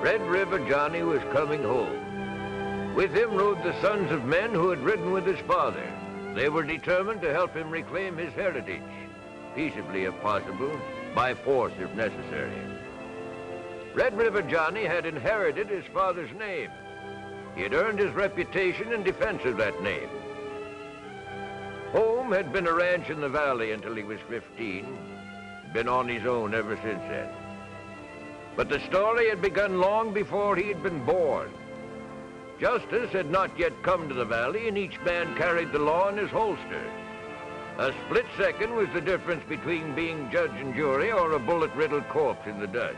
Red River Johnny was coming home. With him rode the sons of men who had ridden with his father. They were determined to help him reclaim his heritage, peaceably if possible, by force if necessary. Red River Johnny had inherited his father's name. He had earned his reputation in defense of that name. Home had been a ranch in the valley until he was 15, been on his own ever since then. But the story had begun long before he had been born. Justice had not yet come to the valley, and each man carried the law in his holster. A split second was the difference between being judge and jury or a bullet-riddled corpse in the dust.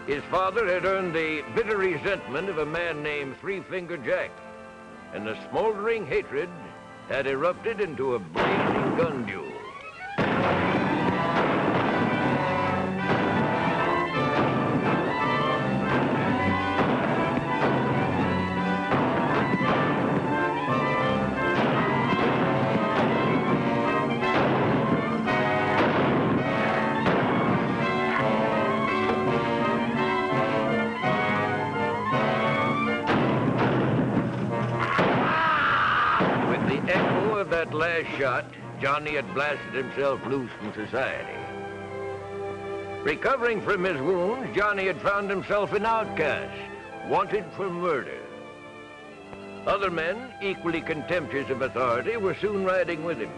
His father had earned the bitter resentment of a man named Three-Finger Jack, and the smoldering hatred had erupted into a blazing gun duel. That last shot, Johnny had blasted himself loose from society. Recovering from his wounds, Johnny had found himself an outcast, wanted for murder. Other men, equally contemptuous of authority, were soon riding with him.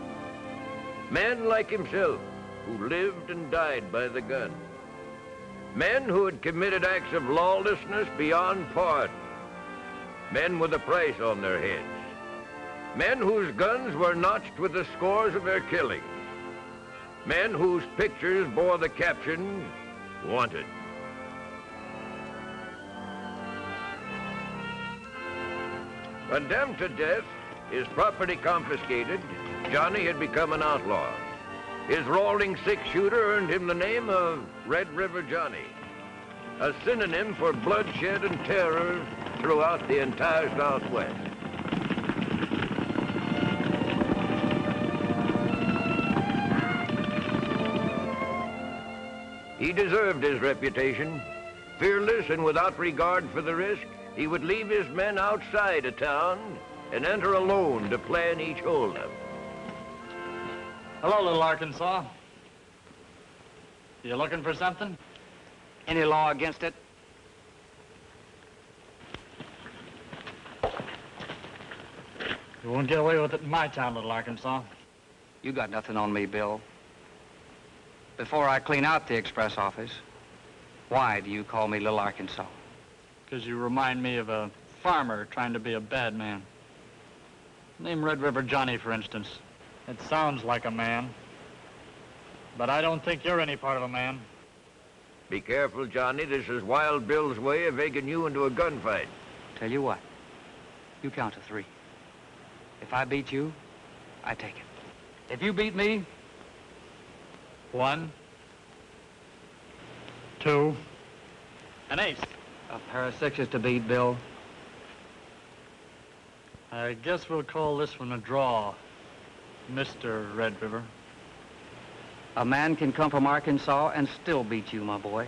Men like himself, who lived and died by the gun. Men who had committed acts of lawlessness beyond pardon. Men with a price on their heads. Men whose guns were notched with the scores of their killings. Men whose pictures bore the caption, "Wanted." Condemned to death, his property confiscated, Johnny had become an outlaw. His rolling six-shooter earned him the name of Red River Johnny, a synonym for bloodshed and terror throughout the entire Southwest. He deserved his reputation. Fearless and without regard for the risk, he would leave his men outside a town and enter alone to plan each holdup. Hello, little Arkansas. You looking for something? Any law against it? You won't get away with it in my town, little Arkansas. You got nothing on me, Bill. Before I clean out the express office, why do you call me Little Arkansas? Because you remind me of a farmer trying to be a bad man. Name Red River Johnny, for instance. It sounds like a man, but I don't think you're any part of a man. Be careful, Johnny. This is Wild Bill's way of egging you into a gunfight. Tell you what, you count to 3. If I beat you, I take it. If you beat me, 1, 2, an ace. A pair of 6s to beat, Bill. I guess we'll call this one a draw, Mr. Red River. A man can come from Arkansas and still beat you, my boy.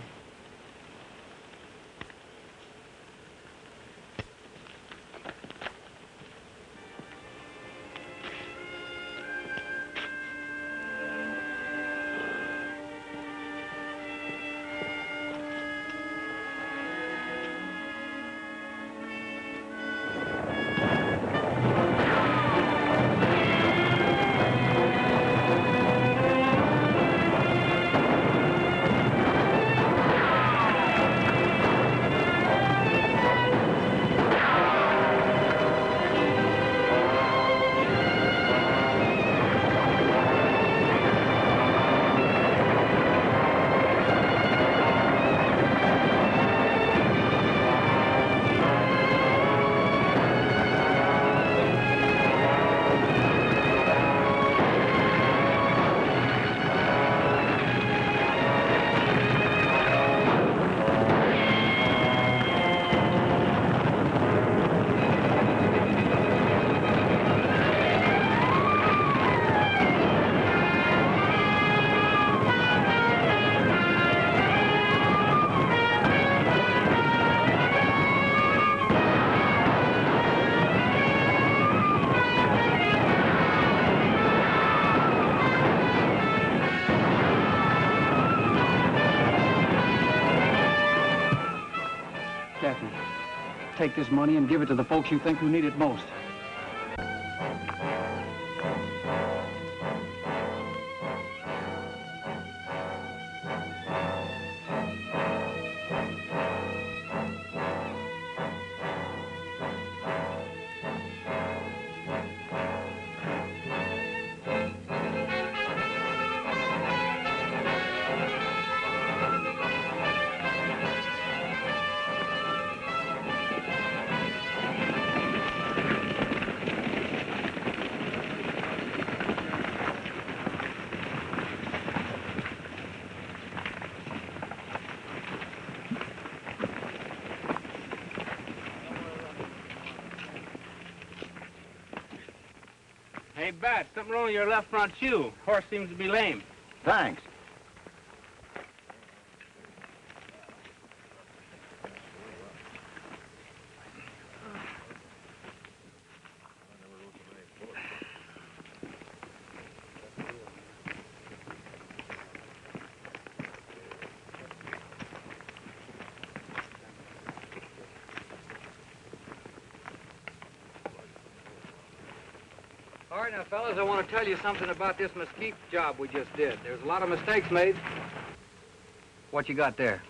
take this money and give it to the folks you think who need it most. Hey, Bat, something wrong with your left front shoe. Horse seems to be lame. Thanks. All right, now, fellas, I want to tell you something about this mesquite job we just did. There's a lot of mistakes made. What you got there?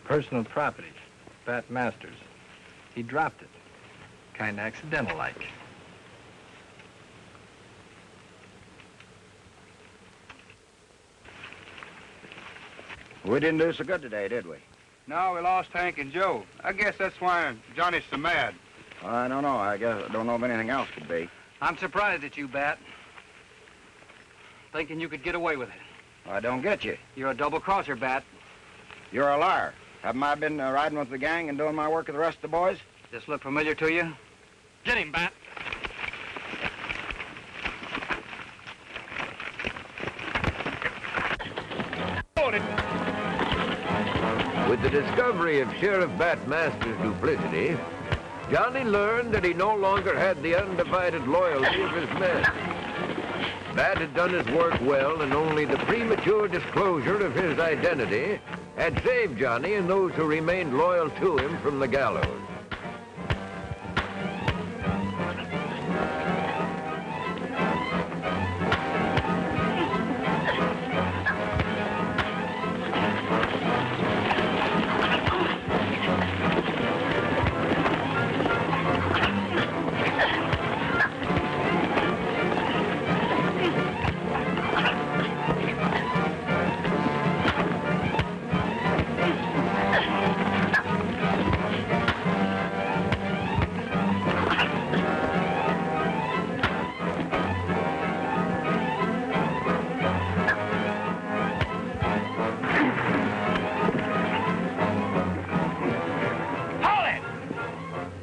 Personal property. Bat Masters. He dropped it. Kinda accidental-like. We didn't do so good today, did we? No, we lost Hank and Joe. I guess that's why Johnny's so mad. I don't know. I guess I don't know if anything else could be. I'm surprised at you, Bat. Thinking you could get away with it. I don't get you. You're a double-crosser, Bat. You're a liar. Haven't I been riding with the gang and doing my work with the rest of the boys? This look familiar to you? Get him, Bat. With the discovery of Sheriff Bat Masters' duplicity, Johnny learned that he no longer had the undivided loyalty of his men. Bat had done his work well, and only the premature disclosure of his identity had saved Johnny and those who remained loyal to him from the gallows.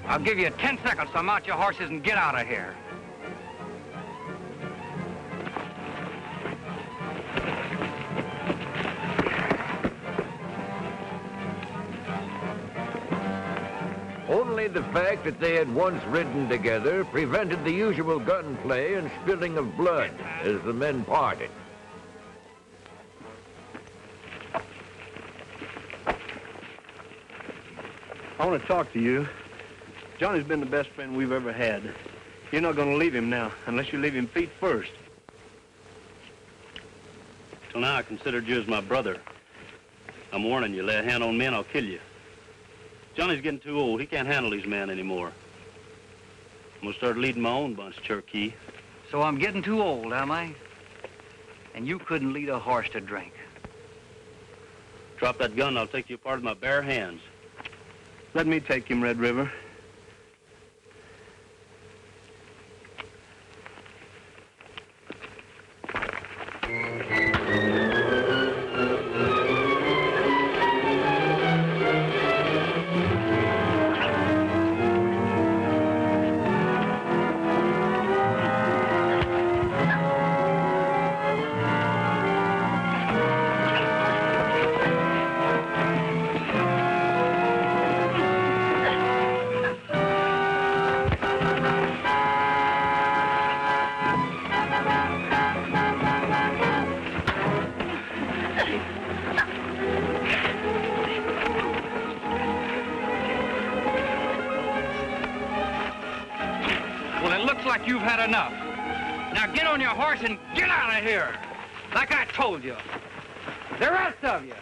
I'll give you 10 seconds to mount your horses and get out of here. Only the fact that they had once ridden together prevented the usual gunplay and spilling of blood as the men parted. I want to talk to you. Johnny's been the best friend we've ever had. You're not going to leave him now, unless you leave him feet first. Till now, I considered you as my brother. I'm warning you, lay a hand on me and I'll kill you. Johnny's getting too old. He can't handle these men anymore. I'm going to start leading my own bunch, Cherokee. So I'm getting too old, am I? And you couldn't lead a horse to drink. Drop that gun and I'll take you apart with my bare hands. Let me take him, Red River. Buck, you've had enough. Now get on your horse and get out of here, like I told you. The rest of you.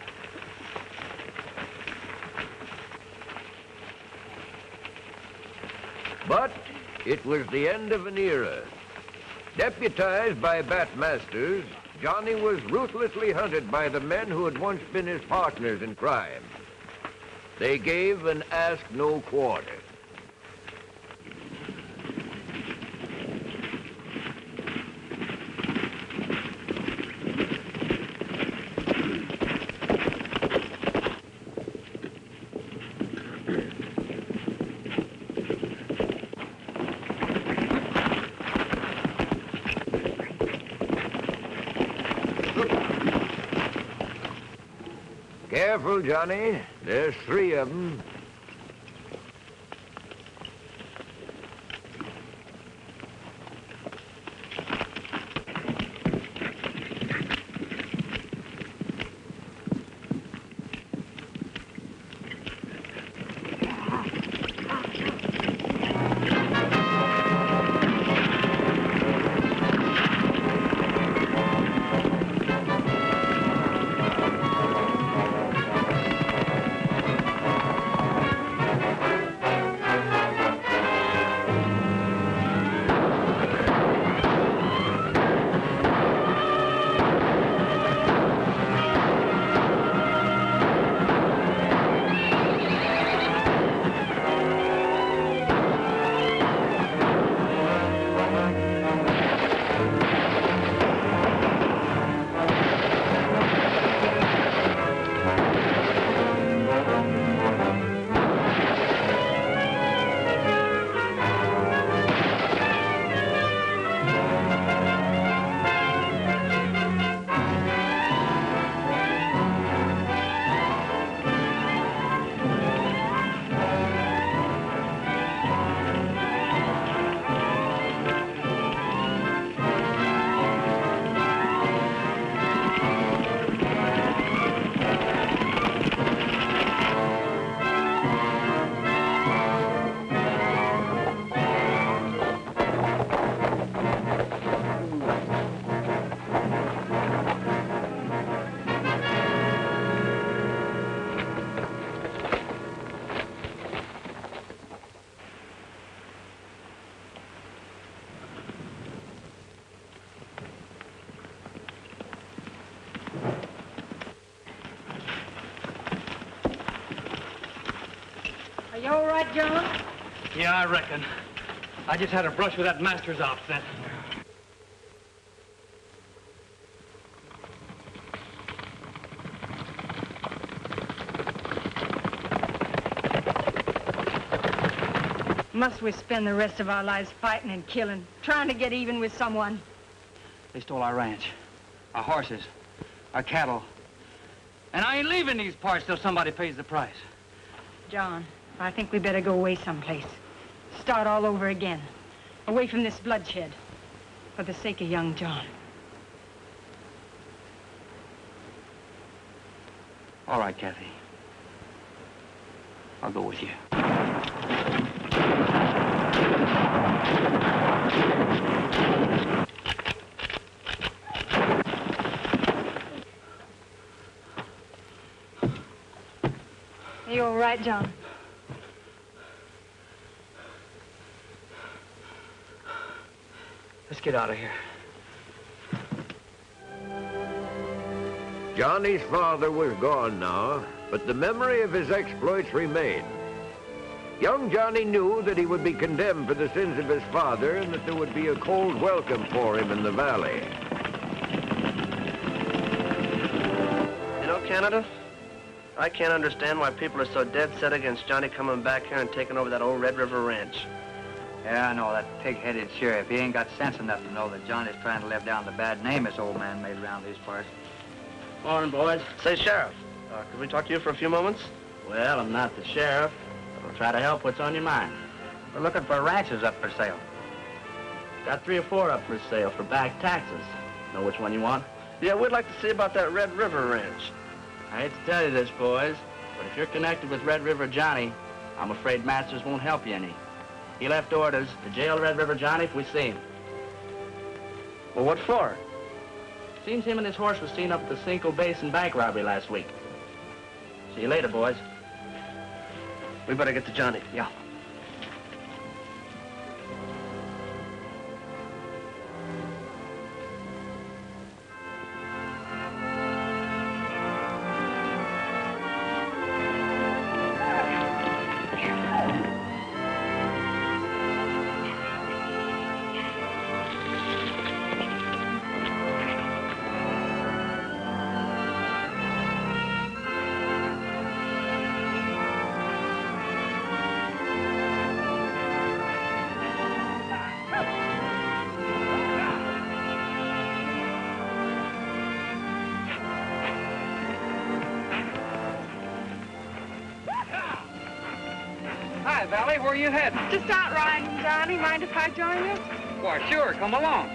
But it was the end of an era. Deputized by Bat Masters, Johnny was ruthlessly hunted by the men who had once been his partners in crime. They gave and asked no quarter. Careful, Johnny. There's 3 of them. You all right, John? Yeah, I reckon. I just had a brush with that Masters outfit. Must we spend the rest of our lives fighting and killing, trying to get even with someone? They stole our ranch, our horses, our cattle. And I ain't leaving these parts till somebody pays the price. John, I think we better go away someplace. Start all over again. Away from this bloodshed. For the sake of young John. All right, Kathy. I'll go with you. Are you all right, John? Let's get out of here. Johnny's father was gone now, but the memory of his exploits remained. Young Johnny knew that he would be condemned for the sins of his father and that there would be a cold welcome for him in the valley. You know, Canada, I can't understand why people are so dead set against Johnny coming back here and taking over that old Red River ranch. Yeah, I know, that pig-headed sheriff. He ain't got sense enough to know that Johnny's trying to live down the bad name this old man made around these parts. Morning, boys. Say, Sheriff, could we talk to you for a few moments? Well, I'm not the sheriff. I'll try to help. What's on your mind? We're looking for ranches up for sale. Got 3 or 4 up for sale for back taxes. Know which one you want? Yeah, we'd like to see about that Red River ranch. I hate to tell you this, boys, but if you're connected with Red River Johnny, I'm afraid Masters won't help you any. He left orders to jail Red River Johnny if we see him. Well, what for? Seems him and his horse was seen up at the Cinco Basin bank robbery last week. See you later, boys. We better get to Johnny. Yeah. Hi, Valley. Where are you heading? Just out riding, Johnny. Mind if I join you? Why, sure. Come along.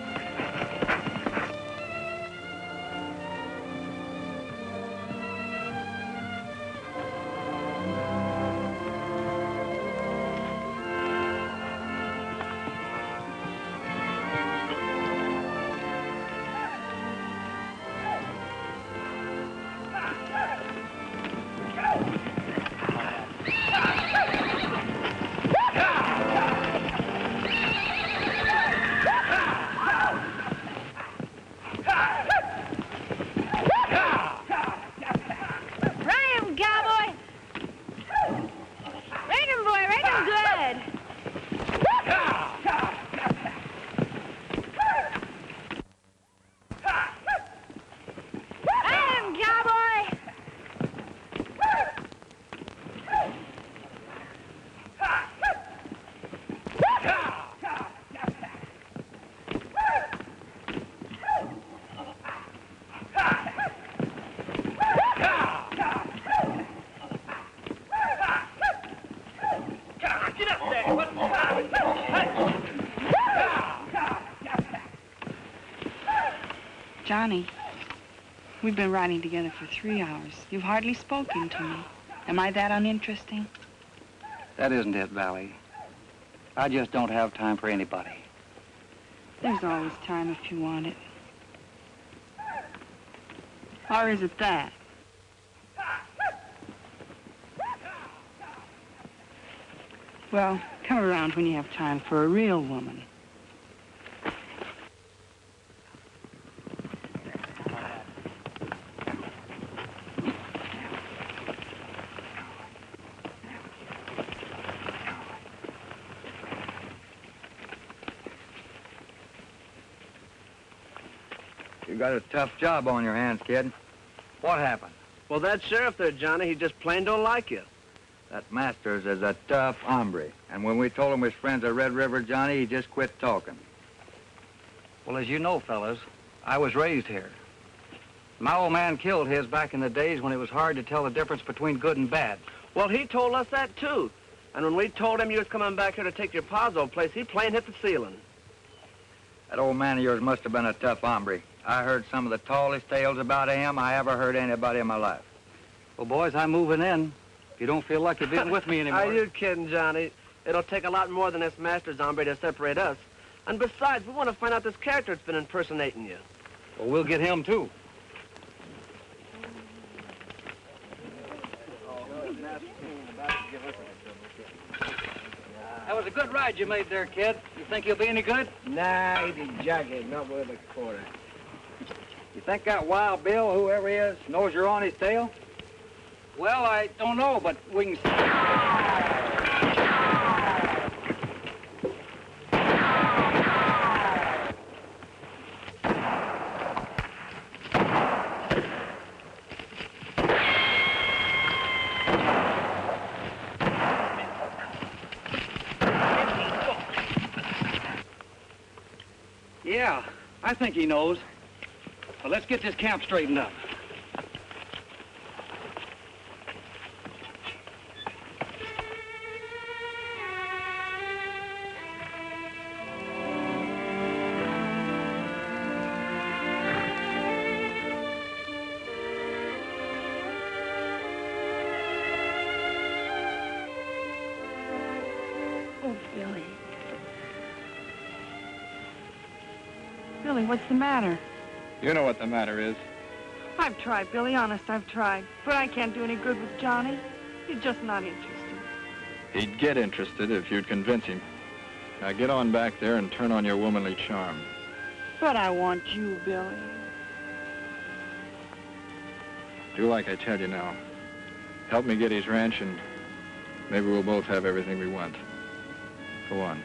Johnny, we've been riding together for 3 hours. You've hardly spoken to me. Am I that uninteresting? That isn't it, Valley. I just don't have time for anybody. There's always time if you want it. Or is it that? Well, come around when you have time for a real woman. You got a tough job on your hands, kid. What happened? Well, that sheriff there, Johnny, he just plain don't like you. That Masters is a tough hombre. And when we told him his friends at Red River Johnny, he just quit talking. Well, as you know, fellas, I was raised here. My old man killed his back in the days when it was hard to tell the difference between good and bad. Well, he told us that, too. And when we told him you was coming back here to take your pa's old place, he plain hit the ceiling. That old man of yours must have been a tough hombre. I heard some of the tallest tales about him I ever heard anybody in my life. Well, boys, I'm moving in. If you don't feel like you're being with me anymore. Are you kidding, Johnny? It'll take a lot more than this Masters hombre to separate us. And besides, we want to find out this character that's been impersonating you. Well, we'll get him, too. That was a good ride you made there, kid. You think you'll be any good? Nah, he did jagged, not worth a quarter. You think that Wild Bill, whoever he is, knows you're on his tail? Well, I don't know, but we can see. Yeah, I think he knows. Well, let's get this camp straightened up. Oh, Billy. Billy, what's the matter? You know what the matter is. I've tried, Billy, honest, I've tried. But I can't do any good with Johnny. He's just not interested. He'd get interested if you'd convince him. Now get on back there and turn on your womanly charm. But I want you, Billy. Do like I tell you now. Help me get his ranch and maybe we'll both have everything we want. Go on.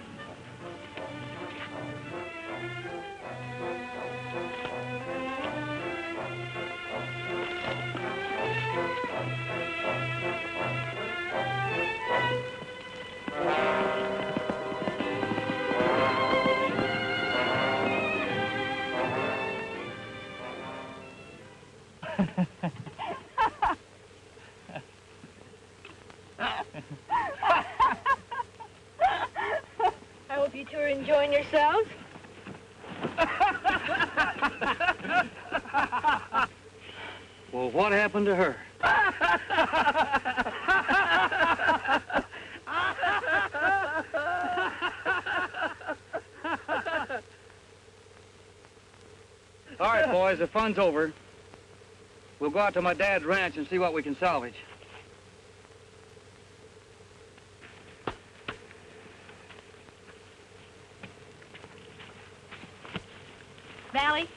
I hope you two are enjoying yourselves. Well, what happened to her? All right, boys, the fun's over. We'll go out to my dad's ranch and see what we can salvage. Valley,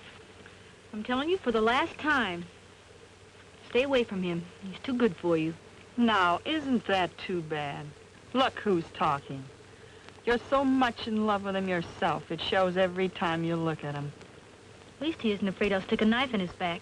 I'm telling you for the last time, stay away from him. He's too good for you. Now, isn't that too bad? Look who's talking. You're so much in love with him yourself. It shows every time you look at him. At least he isn't afraid I'll stick a knife in his back.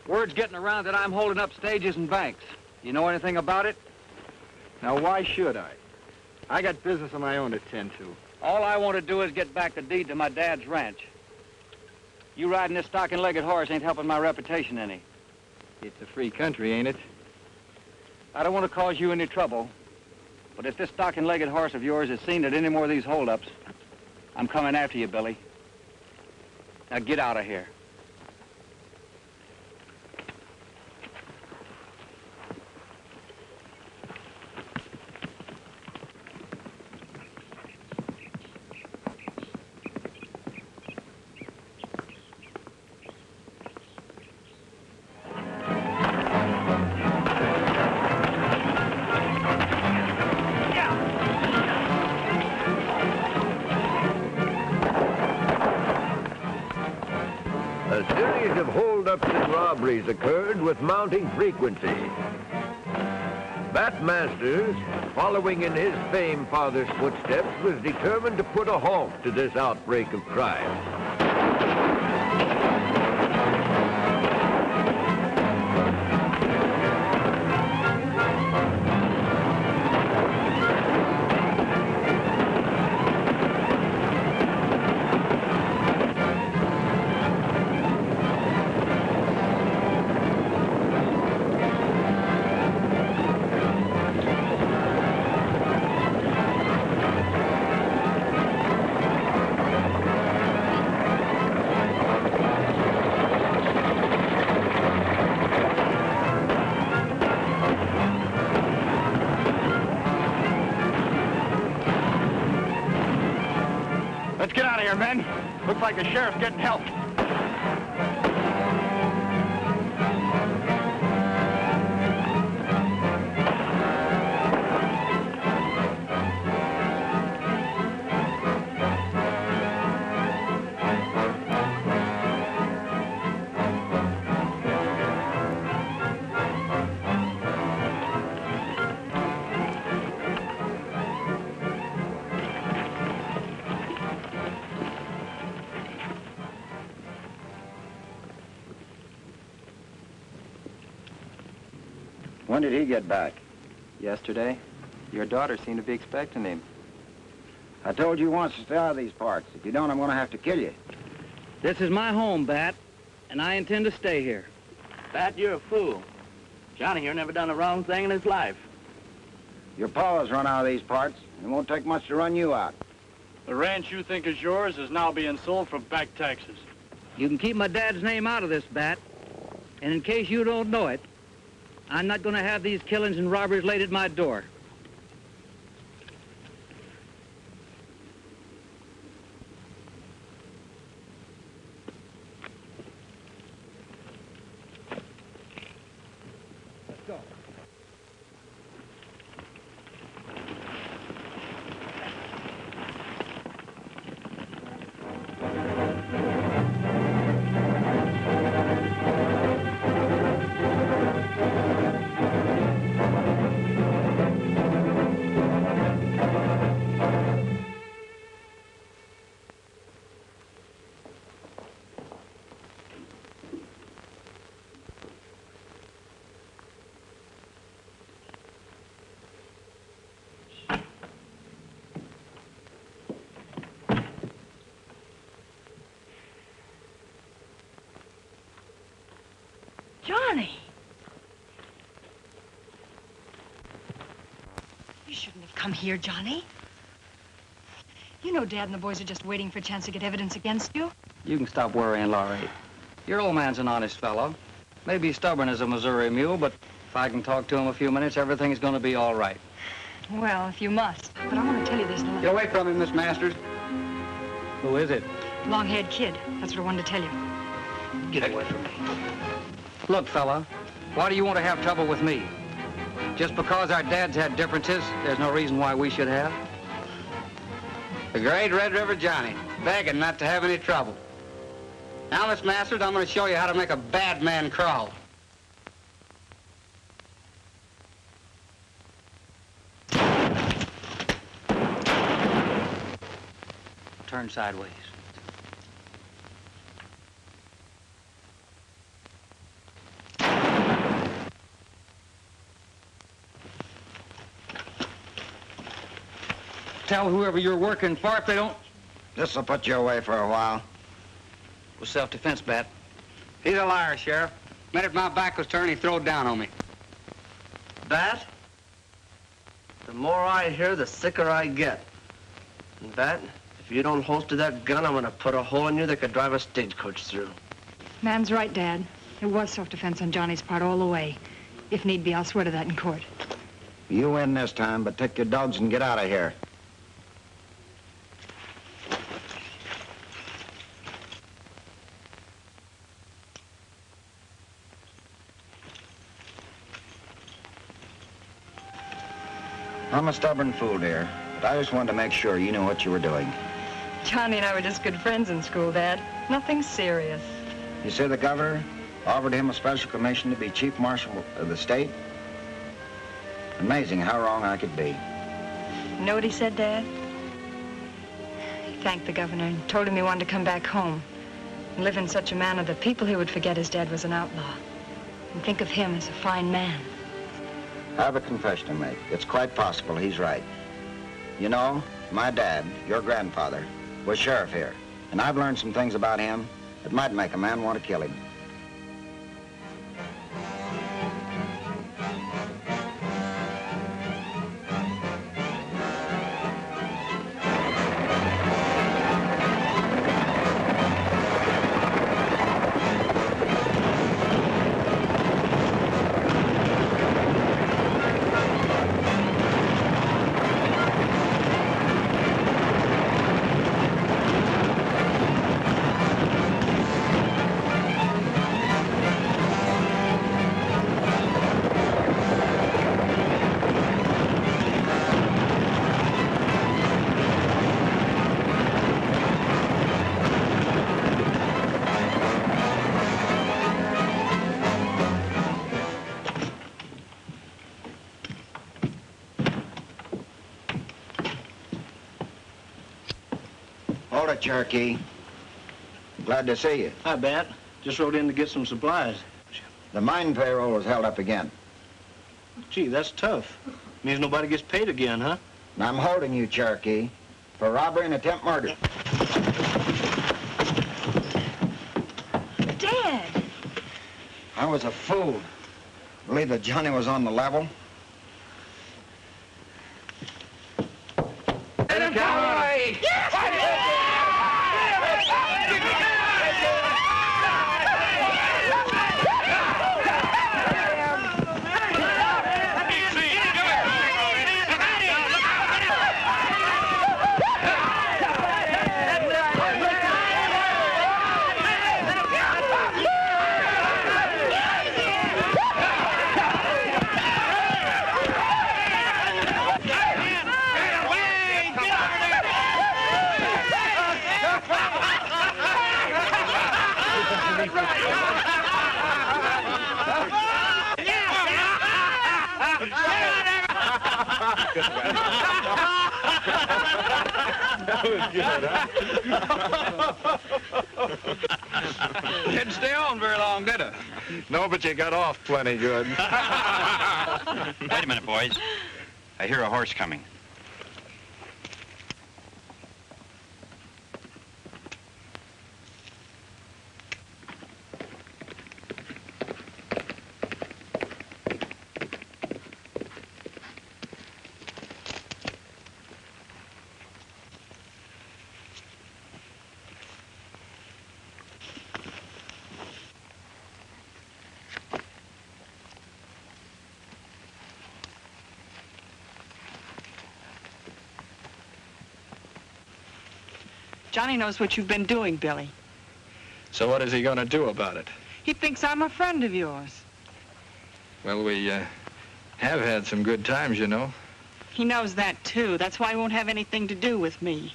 Word's getting around that I'm holding up stages and banks. You know anything about it? Now, why should I? I got business of my own to tend to. All I want to do is get back the deed to my dad's ranch. You riding this stocking-legged horse ain't helping my reputation any. It's a free country, ain't it? I don't want to cause you any trouble, but if this stocking-legged horse of yours is seen at any more of these holdups, I'm coming after you, Billy. Now get out of here. A series of holdups and robberies occurred with mounting frequency. Bat Masters, following in his famed father's footsteps, was determined to put a halt to this outbreak of crime. get out of here, men. Looks like the sheriff's getting help. When did he get back? Yesterday. Your daughter seemed to be expecting him. I told you once to stay out of these parts. If you don't, I'm going to have to kill you. This is my home, Bat, and I intend to stay here. Bat, you're a fool. Johnny here never done a wrong thing in his life. Your pa has run out of these parts, and it won't take much to run you out. The ranch you think is yours is now being sold for back taxes. You can keep my dad's name out of this, Bat. And in case you don't know it, I'm not going to have these killings and robberies laid at my door. Let's go. Johnny! You shouldn't have come here, Johnny. You know Dad and the boys are just waiting for a chance to get evidence against you. You can stop worrying, Laurie. Your old man's an honest fellow. Maybe he's stubborn as a Missouri mule, but if I can talk to him a few minutes, everything's going to be all right. Well, if you must. But I want to tell you this little... Get away from him, Miss Masters. Who is it? Long-haired kid. That's what I wanted to tell you. Get away from me. Look, fella, why do you want to have trouble with me? Just because our dads had differences, there's no reason why we should have. The great Red River Johnny, begging not to have any trouble. Now, Miss Masters, I'm going to show you how to make a bad man crawl. Turn sideways. Tell whoever you're working for if they don't... This'll put you away for a while. It was self-defense, Bat. He's a liar, Sheriff. Minute my back was turned, he throwed down on me. Bat, the more I hear, the sicker I get. And Bat, if you don't holster that gun, I'm going to put a hole in you that could drive a stagecoach through. Man's right, Dad. It was self-defense on Johnny's part all the way. If need be, I'll swear to that in court. You win this time, but take your dogs and get out of here. I'm a stubborn fool, dear, but I just wanted to make sure you knew what you were doing. Johnny and I were just good friends in school, Dad. Nothing serious. You say the governor offered him a special commission to be chief marshal of the state? Amazing how wrong I could be. You know what he said, Dad? He thanked the governor and told him he wanted to come back home and live in such a manner that people he would forget his dad was an outlaw and think of him as a fine man. I have a confession to make. It's quite possible he's right. You know, my dad, your grandfather, was sheriff here, and I've learned some things about him that might make a man want to kill him. Howdy, Cherokee. Glad to see you. Hi, Bat. Just rode in to get some supplies. The mine payroll was held up again. Gee, that's tough. Means nobody gets paid again, huh? And I'm holding you, Cherokee, for robbery and attempt murder. Dad! I was a fool. Believe that Johnny was on the level. Cowboy! That was good, huh? Didn't stay on very long, did it? No, but you got off plenty good. Wait a minute, boys. I hear a horse coming. Johnny knows what you've been doing, Billy. So what is he going to do about it? He thinks I'm a friend of yours. Well, we have had some good times, you know. He knows that, too. That's why he won't have anything to do with me.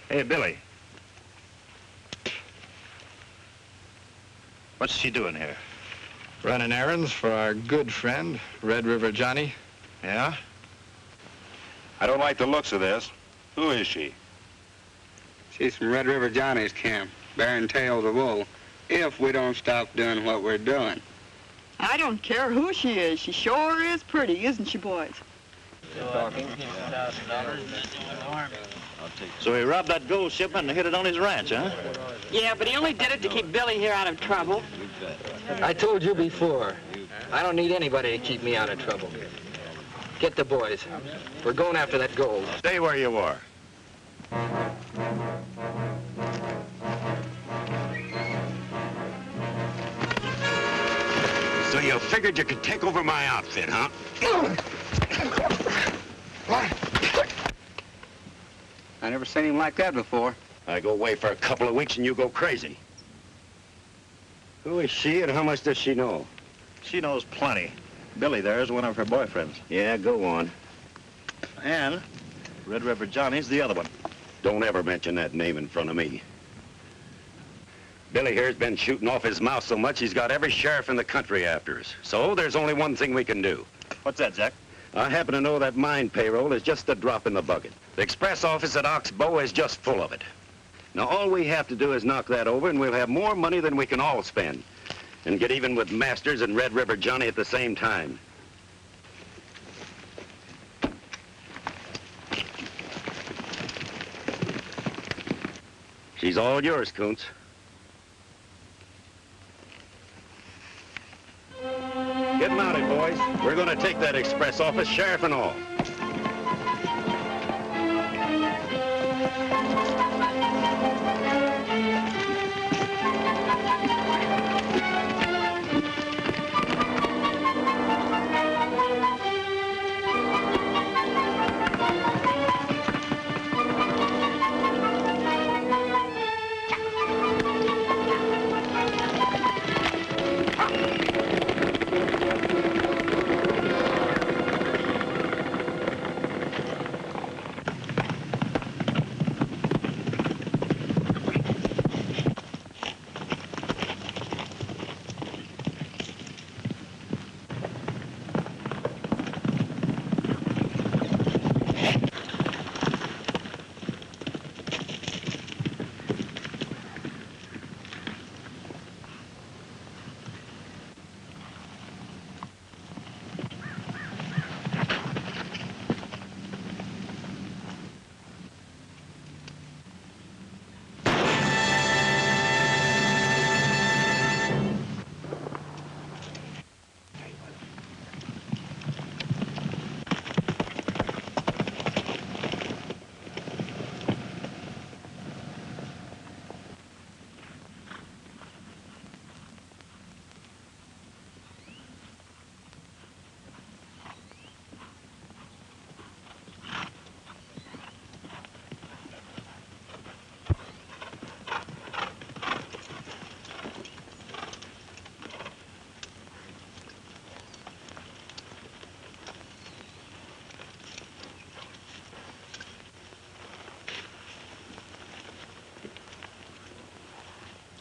Hey, Billy. What's she doing here? Running errands for our good friend, Red River Johnny. Yeah? I don't like the looks of this. Who is she? She's from Red River Johnny's camp, bearing tails of wool, if we don't stop doing what we're doing. I don't care who she is. She sure is pretty, isn't she, boys? So he robbed that gold shipment and hid it on his ranch, huh? Yeah, but he only did it to keep Billy here out of trouble. I told you before, I don't need anybody to keep me out of trouble. Get the boys. We're going after that gold. Stay where you are. So you figured you could take over my outfit, huh? I never seen him like that before. I go away for a couple of weeks and you go crazy. Who is she and how much does she know? She knows plenty. Billy there is one of her boyfriends. Yeah, go on. And Red River Johnny's the other one. Don't ever mention that name in front of me. Billy here's been shooting off his mouth so much he's got every sheriff in the country after us. So there's only one thing we can do. What's that, Jack? I happen to know that mine payroll is just a drop in the bucket. The express office at Oxbow is just full of it. Now, all we have to do is knock that over, and we'll have more money than we can all spend. And get even with Masters and Red River Johnny at the same time. She's all yours, Kuntz. Get mounted, boys. We're going to take that express office, sheriff and all.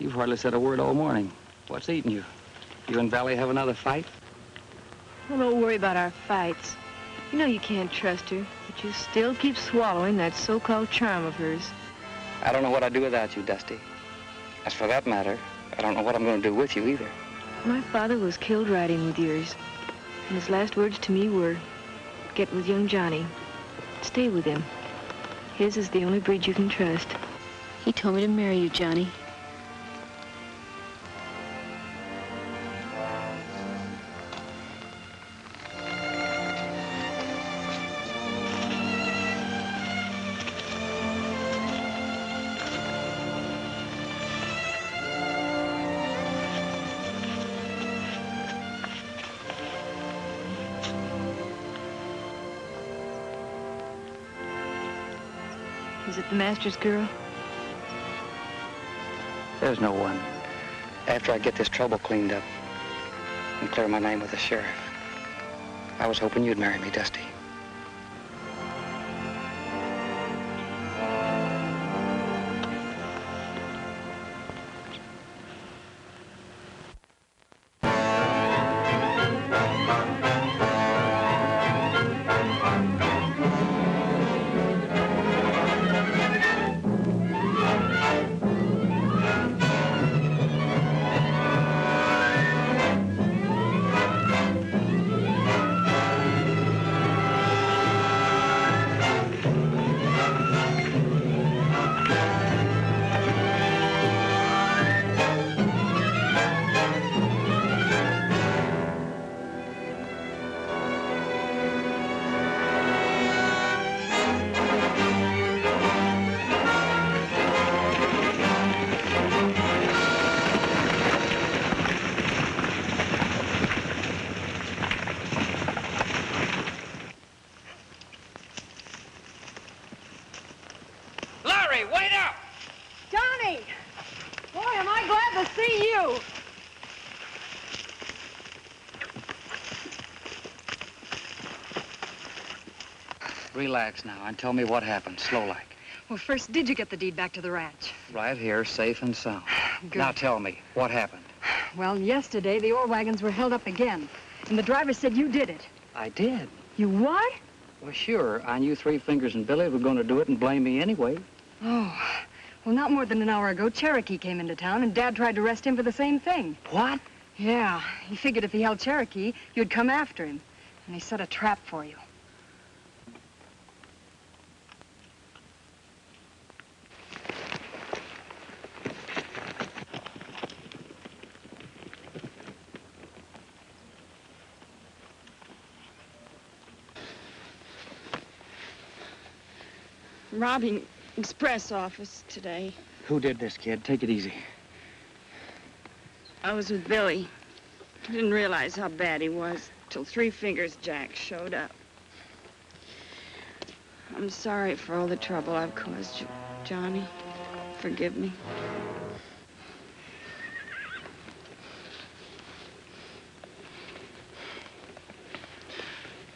You've hardly said a word all morning. What's eating you? You and Valley have another fight? Well, don't worry about our fights. You know you can't trust her, but you still keep swallowing that so-called charm of hers. I don't know what I'd do without you, Dusty. As for that matter, I don't know what I'm going to do with you either. My father was killed riding with yours. And his last words to me were, get with young Johnny. Stay with him. His is the only bridge you can trust. He told me to marry you, Johnny. Is it the master's girl? There's no one. After I get this trouble cleaned up and clear my name with the sheriff, I was hoping you'd marry me, Dusty. Relax now and tell me what happened, slow-like. Well, first, did you get the deed back to the ranch? Right here, safe and sound. Good. Now tell me, what happened? Well, yesterday, the ore wagons were held up again, and the driver said you did it. I did. You what? Well, sure. I knew Three Fingers and Billy were going to do it and blame me anyway. Oh, well, not more than an hour ago, Cherokee came into town, and Dad tried to arrest him for the same thing. What? Yeah, he figured if he held Cherokee, you'd come after him, and he set a trap for you. Robbing express office today. Who did this, kid? Take it easy. I was with Billy. I didn't realize how bad he was till Three Fingers Jack showed up. I'm sorry for all the trouble I've caused you, Johnny. Forgive me.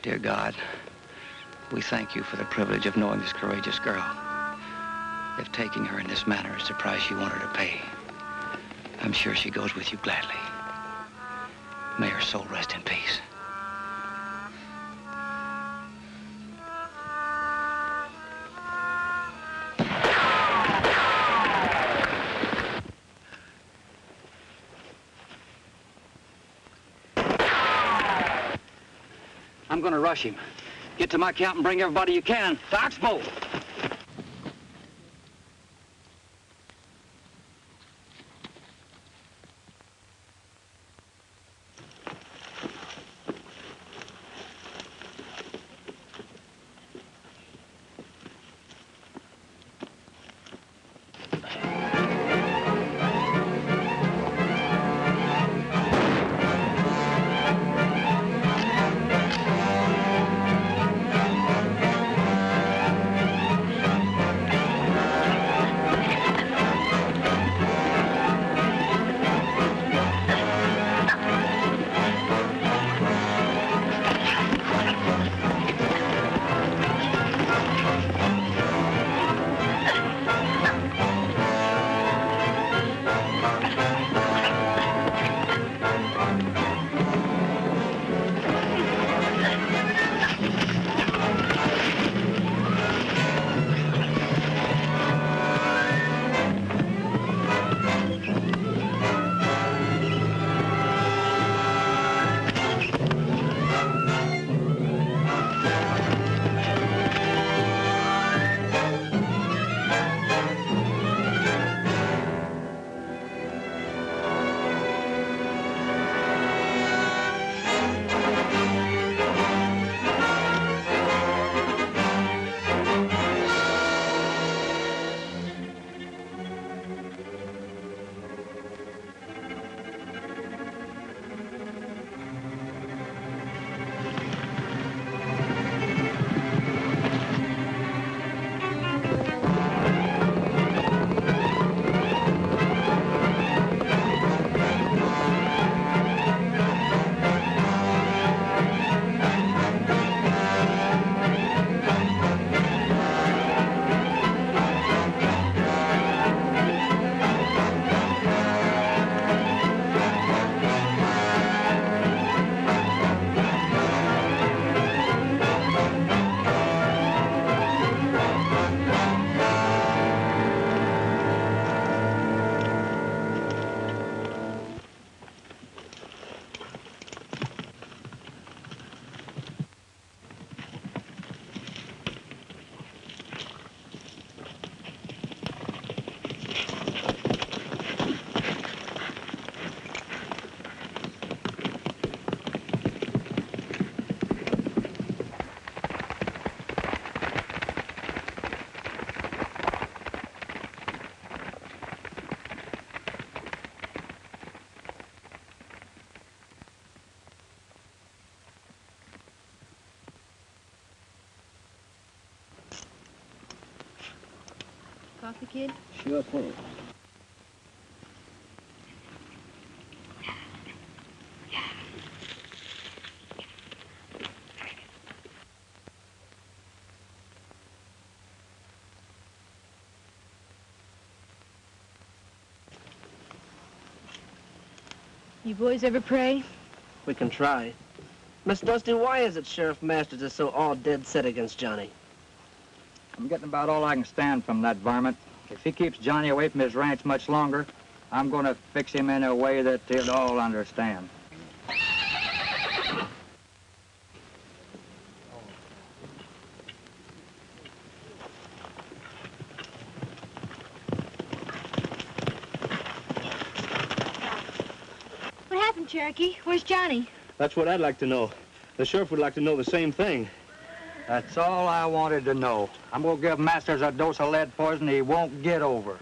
Dear God, we thank you for the privilege of knowing this courageous girl. If taking her in this manner is the price you want her to pay, I'm sure she goes with you gladly. May her soul rest in peace. I'm gonna rush him. Get to my camp and bring everybody you can to Oxbow. coffee, kid? Sure thing. You boys ever pray? We can try. Miss Dusty, why is it Sheriff Masters is so all dead set against Johnny? I'm getting about all I can stand from that varmint. If he keeps Johnny away from his ranch much longer, I'm going to fix him in a way that he'll all understand. What happened, Cherokee? Where's Johnny? That's what I'd like to know. The sheriff would like to know the same thing. That's all I wanted to know. I'm going to give Masters a dose of lead poison he won't get over.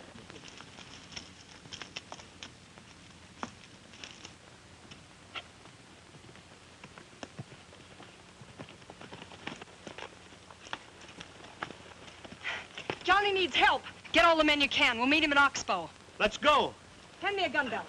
Johnny needs help. Get all the men you can. We'll meet him at Oxbow. Let's go. Hand me a gun belt.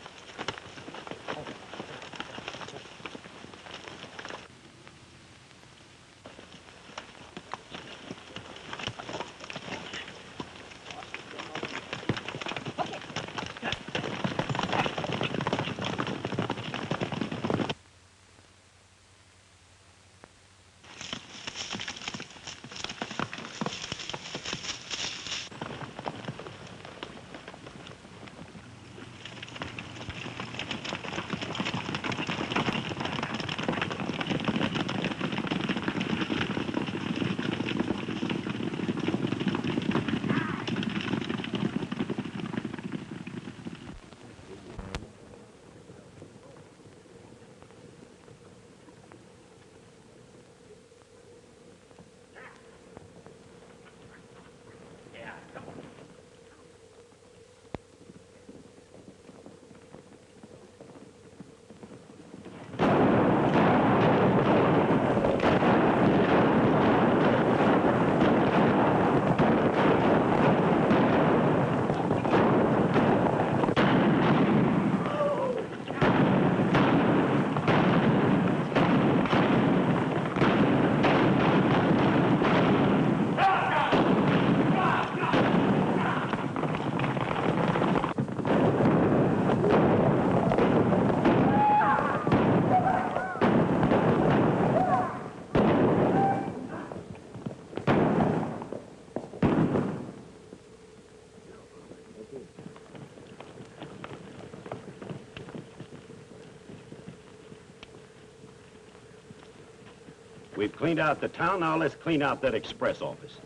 We've cleaned out the town, now let's clean out that express office.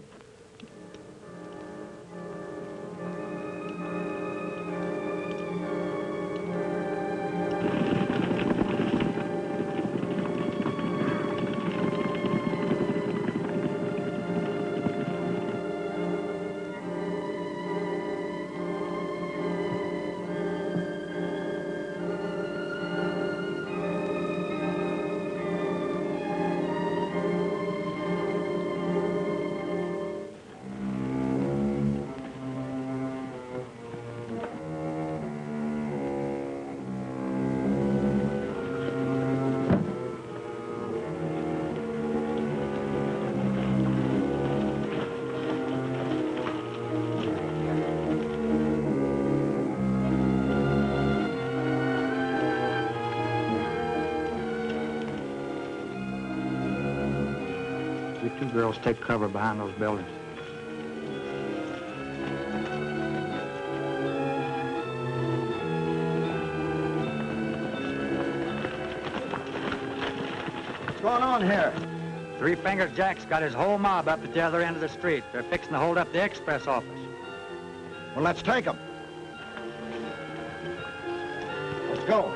You two girls take cover behind those buildings. What's going on here? Three Fingers Jack's got his whole mob up at the other end of the street. They're fixing to hold up the express office. Well, let's take them. Let's go.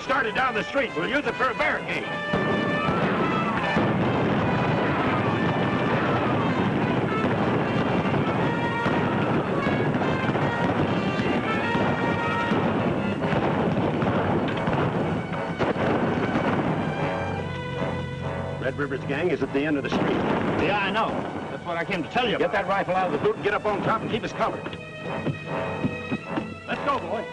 started down the street. We'll use it for a barricade. Red River's gang is at the end of the street. Yeah, I know. That's what I came to tell you about. Get that rifle out of the boot and get up on top and keep us covered. Let's go, boy.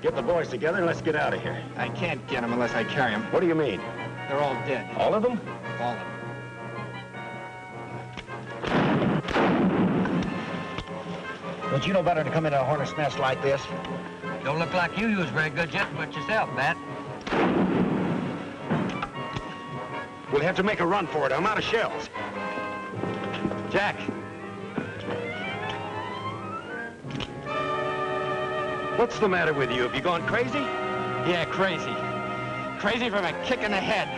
Get the boys together and let's get out of here. I can't get them unless I carry them. What do you mean? They're all dead. All of them? All of them. Don't you know better to come into a hornet's nest like this? Don't look like you was very good gentleman yourself, Bat. We'll have to make a run for it. I'm out of shells. Jack. What's the matter with you? Have you gone crazy? Yeah, crazy. Crazy from a kick in the head.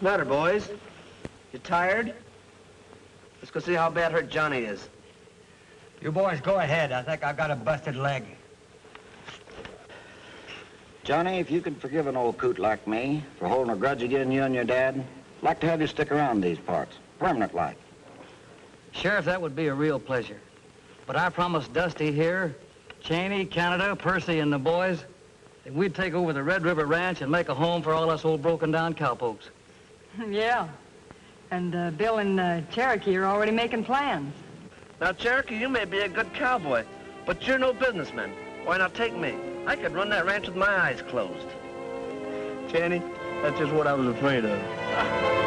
What's the matter, boys? You tired? Let's go see how bad hurt Johnny is. You boys go ahead. I think I've got a busted leg. Johnny, if you could forgive an old coot like me for holding a grudge against you and your dad, I'd like to have you stick around these parts, permanent-like. Sheriff, that would be a real pleasure. But I promised Dusty here, Cheney, Canada, Percy, and the boys that we'd take over the Red River Ranch and make a home for all us old broken-down cowpokes. Yeah. And Bill and Cherokee are already making plans. Now, Cherokee, you may be a good cowboy, but you're no businessman. Why not take me? I could run that ranch with my eyes closed. Chaney, that's just what I was afraid of.